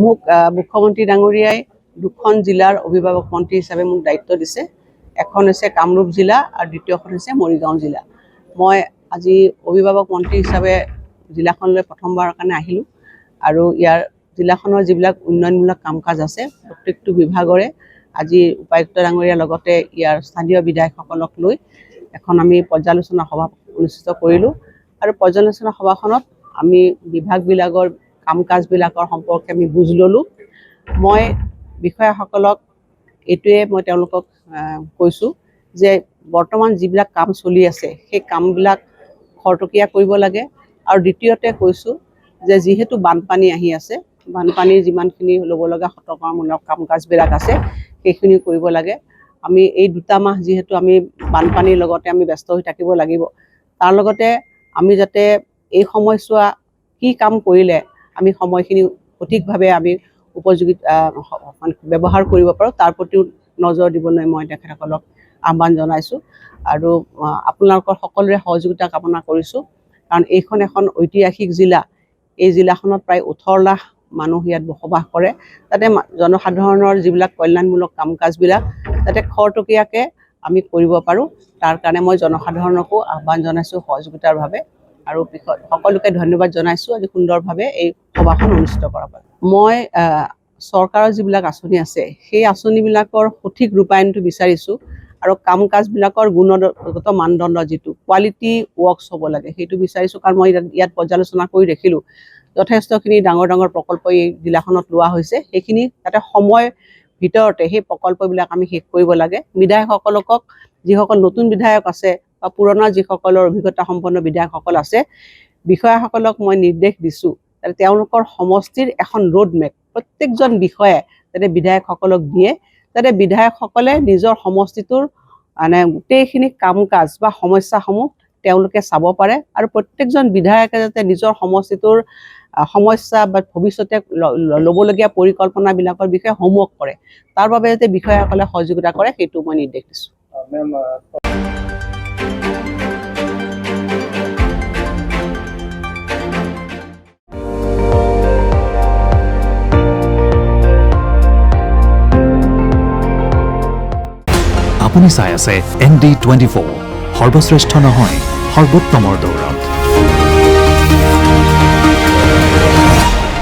মোক মুখ্যমন্ত্ৰী ডাঙৰীয়াই দুখন জিলাৰ অভিভাৱক মন্ত্ৰী হিচাপে মোক দায়িত্ব দিছে। এখন হৈছে কামৰূপ জিলা আৰু দ্বিতীয়খন হৈছে মৰিগাঁও জিলা। মই আজি অভিভাৱক মন্ত্ৰী হিচাপে জিলাখনলৈ প্ৰথমবাৰৰ কাৰণে আহিলোঁ আৰু ইয়াৰ জিলাখনৰ যিবিলাক উন্নয়নমূলক কাম কাজ আছে প্ৰত্যেকটো বিভাগৰে আজি উপায়ুক্ত ডাঙৰীয়াৰ লগতে ইয়াৰ স্থানীয় বিধায়কসকলক লৈ এখন আমি পৰ্যালোচনা সভা অনুষ্ঠিত কৰিলোঁ আৰু পৰ্যালোচনা সভাখনত আমি বিভাগবিলাকৰ কাম কাজবিলাকৰ সম্পৰ্কে আমি বুজ ল'লোঁ। মই বিষয়াসকলক এইটোৱে মই তেওঁলোকক কৈছোঁ যে বৰ্তমান যিবিলাক কাম চলি আছে সেই কামবিলাক খৰতকীয়া কৰিব লাগে আৰু দ্বিতীয়তে কৈছোঁ যে যিহেতু বানপানী আহি আছে, বানপানীৰ যিমানখিনি ল'ব লগা সতৰ্কতামূলক কাম কাজবিলাক আছে সেইখিনি কৰিব লাগে। আমি এই 2 মাহ যিহেতু আমি বানপানীৰ লগতে আমি ব্যস্ত হৈ থাকিব লাগিব, তাৰ লগতে আমি যাতে এই সময়ছোৱা কি কাম কৰিলে আমি সময়খিনি সঠিকভাৱে আমি উপযোগী ব্যৱহাৰ কৰিব পাৰোঁ তাৰ প্ৰতিও নজৰ দিবলৈ মই তেখেতসকলক আহ্বান জনাইছোঁ আৰু আপোনালোকৰ সকলোৰে সহযোগিতা কামনা কৰিছোঁ। কাৰণ এইখন এখন ঐতিহাসিক জিলা, এই জিলাখনত প্ৰায় 18 লাখ মানুহ ইয়াত বসবাস কৰে। তাতে জনসাধাৰণৰ যিবিলাক কল্যাণমূলক কাম কাজবিলাক যাতে খৰতকীয়াকৈ আমি কৰিব পাৰোঁ তাৰ কাৰণে মই জনসাধাৰণকো আহ্বান জনাইছোঁ সহযোগিতাৰ বাবে আৰু সকলোকে ধন্যবাদ জনাইছোঁ আজি সুন্দৰভাৱে এই সভাখন অনুষ্ঠিত কৰাৰ বাবে। মই চৰকাৰৰ যিবিলাক আঁচনি আছে সেই আঁচনিবিলাকৰ সঠিক ৰূপায়ণটো বিচাৰিছোঁ আৰু কাম কাজবিলাকৰ গুণগত মানদণ্ড যিটো কোৱালিটি ৱৰ্কছ হ'ব লাগে সেইটো বিচাৰিছোঁ। কাৰণ মই ইয়াত পৰ্যালোচনা কৰি দেখিলোঁ যথেষ্টখিনি ডাঙৰ ডাঙৰ প্ৰকল্প এই জিলাখনত লোৱা হৈছে, সেইখিনি যাতে সময় ভিতৰতে সেই প্ৰকল্পবিলাক আমি শেষ কৰিব লাগে। বিধায়কসকলক যিসকল নতুন বিধায়ক আছে বা পুৰণা যিসকলৰ অভিজ্ঞতা সম্পন্ন বিধায়কসকল আছে বিষয়াসকলক মই নিৰ্দেশ দিছোঁ যাতে তেওঁলোকৰ সমষ্টিৰ এখন ৰোড মেপ প্ৰত্যেকজন বিষয়াই যাতে বিধায়কসকলক দিয়ে, যাতে বিধায়কসকলে নিজৰ সমষ্টিটোৰ গোটেইখিনি কাম কাজ বা সমস্যাসমূহ তেওঁলোকে চাব পাৰে আৰু প্ৰত্যেকজন বিধায়কে যাতে নিজৰ সমষ্টিটোৰ সমস্যা বা ভৱিষ্যতে ল'বলগীয়া পৰিকল্পনাবিলাকৰ বিষয়ে হোমৱৰ্ক কৰে, তাৰ বাবে যাতে বিষয়াসকলে সহযোগিতা কৰে সেইটো মই নিৰ্দেশ দিছোঁ। আপুনি চাই আছে ND24, সৰ্বশ্ৰেষ্ঠ নহয় সৰ্বোত্তমৰ দৌৰ।